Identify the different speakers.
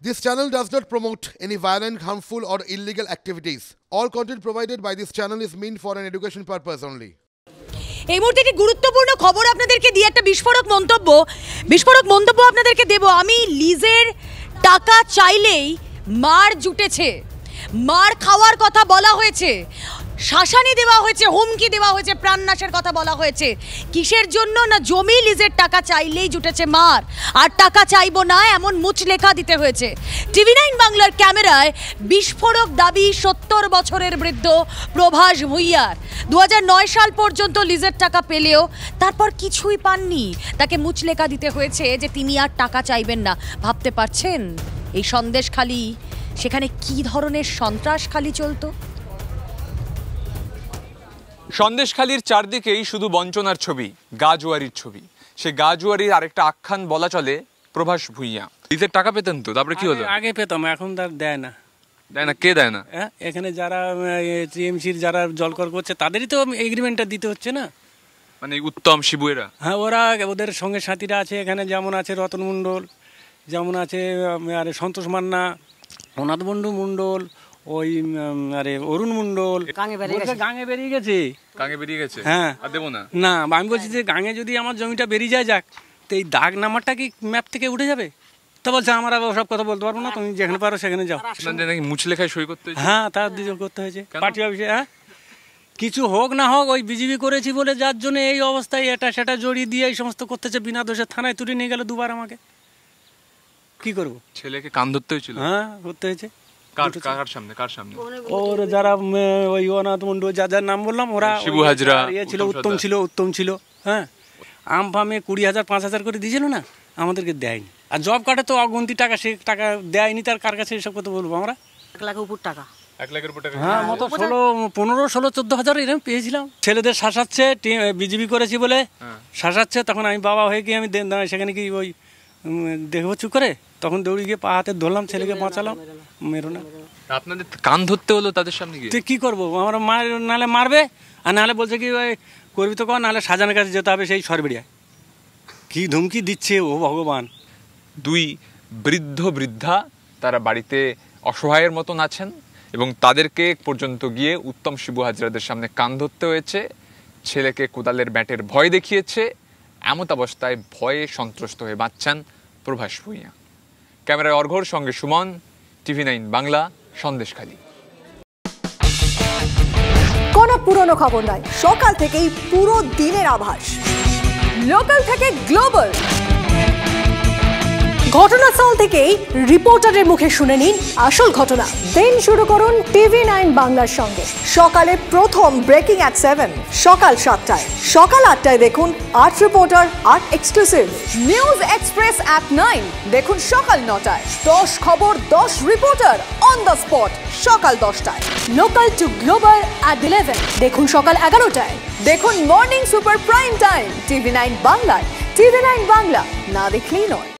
Speaker 1: This channel does not promote any violent, harmful, or illegal activities. All content provided by this channel is meant for an education purpose only.
Speaker 2: এই মুহূর্তে একটি গুরুত্বপূর্ণ খবর আপনাদেরকে দিয়ে একটা বিস্ফোরক মন্তব্য আপনাদেরকে দেব। আমি লিজের টাকা চাইলেই মার জুটেছে, মার খাওয়ার কথা বলা হয়েছে, শাসানি দেওয়া হয়েছে, হুমকি দেওয়া হয়েছে, প্রাণনাশের কথা বলা হয়েছে। কিসের জন্য? না জমি লিজের টাকা চাইলেই জুটেছে মার, আর টাকা চাইবো না এমন মুচলেখা দিতে হয়েছে। TV9 বাংলার ক্যামেরায় বিস্ফোরক দাবি 70 বছরের বৃদ্ধ প্রভাস ভুঁইয়ার। 2009 সাল পর্যন্ত লিজের টাকা পেলেও তারপর কিছুই পাননি। তাকে মুচলেখা দিতে হয়েছে যে তিনি আর টাকা চাইবেন না। ভাবতে পারছেন এই সন্দেশখালি, সেখানে কি ধরনের সন্ত্রাসখালি চলতো?
Speaker 3: সন্দেশখালির চারদিকেই শুধু বঞ্চনার ছবি, গাজুয়ারির ছবি। সে গাজুয়ারির আরেকটা আখ্যান বলা চলে প্রভাস ভুঁইয়া। লিজের টাকা পেতেন তো, তারপরে কি হলো?
Speaker 4: আগে পেতাম, এখন তার দেয় না।
Speaker 3: দেয় না? কে দেয় না?
Speaker 4: এখানে যারা টিএমসির যারা জলকর করছে তাদেরই তো এগ্রিমেন্টটা দিতে হচ্ছে না।
Speaker 3: মানে উত্তম শিবুয়েরা?
Speaker 4: হ্যাঁ, ওরা ওদের সঙ্গে সাথীরা আছে এখানে, যেমন আছে রতন মণ্ডল, যেমন আছে আরে সন্তোষ মান্না, অনাথ বন্ধু মণ্ডল, ওই আরে অরুণ মণ্ডল। গাঙে বেরিয়ে গেছে।
Speaker 3: গাঙে বেরিয়ে গেছে?
Speaker 4: হ্যাঁ।
Speaker 3: আর দেবো না?
Speaker 4: না, আমি বলছি যে গাঙে যদি আমার জমিটা বেরিয়ে যায় যাক, তো এই দাগ নাম্বারটা কি ম্যাপ থেকে উঠে যাবে? তো বলছে আমরা সব কথা বলতে পারবো না, তুমি যেখানে পারো সেখানে যাও।
Speaker 3: নাকি মুচলেখায় সই করতে হয়েছে?
Speaker 4: হ্যাঁ, তার দুজন করতে হয়েছে পার্টি অফিসে। হ্যাঁ, কিছু হোক না হোক ওই বিজেপি করেছি বলে যার জন্য এই অবস্থায় এটা সেটা জড়িয়ে দিয়ে এই সমস্ত করতেছে। বিনা দোষে থানায় তুলে নিয়ে গেল দুবার। আমাকে কি করবো?
Speaker 3: ছেলেকে কান ধরতে হয়েছিল?
Speaker 4: হ্যাঁ, করতে হয়েছে।
Speaker 3: কার সামনে?
Speaker 4: ওর যারা ওই অনাথ মন্ডল যার নাম বললাম, ওরা
Speaker 3: শিবু হাজরা
Speaker 4: ছিল, উত্তম ছিল। হ্যাঁ, আম ফামে 20,000 5,000 করে দিয়েছিল না, আমাদেরকে দেয়নি। আর জব কার্ডে তো অগন্তি টাকা, সে টাকা দেয়নি। তার কার কাছে এসব কথা বলবো আমরা?
Speaker 2: 1 লাখের উপর টাকা।
Speaker 3: 1 লাখের উপর টাকা?
Speaker 4: হ্যাঁ, মতো 15, 16, 14,000 এরকম পেয়েছিলাম। ছেলেদের শাসাচ্ছে, বিজেপি করেছি বলে শাসাচ্ছে। তখন আমি বাবা হয়ে গিয়ে আমি সেখানে কি ওই দেখবো চুপ করে, তখন দৌড়ে গিয়ে পা হাতে ধরলাম, ছেলেকে বাঁচালাম। মেরো না।
Speaker 3: আপনাদের কান ধরতে হলো তাদের সামনে গিয়ে?
Speaker 4: কি করবো আমরা? নাহলে মারবে, আর নাহলে বলছে কি ওই করবি তো কর, নাহলে সাজানের কাছে যেতে হবে সেই সরবেড়িয়ায়। কি ধুমকি দিচ্ছে ও ভগবান!
Speaker 3: 2 বৃদ্ধা তারা বাড়িতে অসহায়ের মতন আছেন এবং তাদেরকে পর্যন্ত গিয়ে উত্তম শিবু হাজরাদের সামনে কান ধরতে হয়েছে। ছেলেকে কোদালের ব্যাটের ভয় দেখিয়েছে। এমত অবস্থায় ভয়ে সন্ত্রস্ত হয়ে বাঁচছেন প্রভাস ভুঁইয়া। ক্যামেরায় অর্ঘর সঙ্গে সুমন, TV9 বাংলা, সন্দেশখালি।
Speaker 5: কোনো পুরনো খবর নয়, সকাল থেকেই পুরো দিনের আভাস। লোকাল থেকে গ্লোবাল, ঘটনাস্থল থেকেই রিপোর্টারের মুখে শুনে নিন আসল ঘটনা। দিন শুরু করুন TV9 বাংলার সঙ্গে। সকালে প্রথম ব্রেকিং at 7, সকাল 7টায়, সকাল 8টায় দেখুন 8 reporter, 8 exclusive. News express at 9 দেখুন সকাল 9টায়। 10 খবর, 10 রিপোর্টার অন দ্য স্পট সকাল 10টায়। লোকাল টু গ্লোবাল at 11 দেখুন সকাল 11টায়। দেখুন morning super prime time TV9 বাংলায়। TV9 বাংলা না দেখলেই নয়।